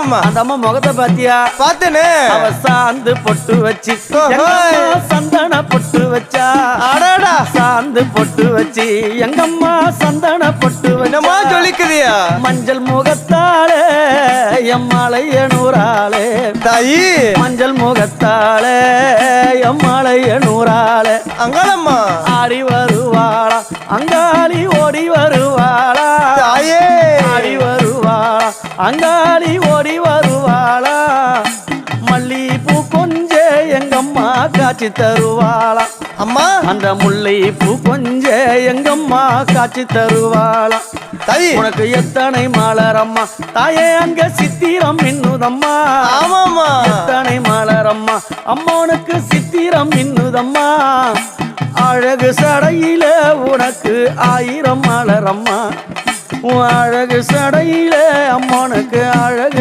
ஆமாமா. அந்த அம்மா முகத்தை பாத்தியா? பார்த்தேனே. அவ சாந்து பொட்டு வச்சு சந்தன பொட்டு வச்சா. அடடா. சாந்து பொட்டு வச்சு எங்கம்மா சந்தன பொட்டு என்னமா சொல்லிக்குதியா? மஞ்சள் முகத்தாளே எம்மாளைய நூறாளே தாயி. மஞ்சள் முகத்தாளே எம்மாளைய நூறாளே அங்காளம்மா ஆடி வருவாளா அங்காளி ஓடி வருவாளா. தாயே. ஆடி வருவாளா அங்காளி ஓடி வருவாளா. மல்லிப்பூ கொஞ்ச எங்கம்மா காட்சி தருவாளா. அம்மா அந்த முல்லை பூ கொஞ்ச எங்கம்மா காட்சி தருவாளா. தாயி. உனக்கு எத்தனை மலரம்மா தாயே அங்க சித்திரம் மின்னுதம்மா. ஆமாமா. எத்தனை மலரம்மா அம்மா உனக்கு சித்திரம் மின்னுதம்மா. அழகு சடையில உனக்கு 1000 மலரம்மா. உன் அழகு சடையில அம்மானுக்கு அழகு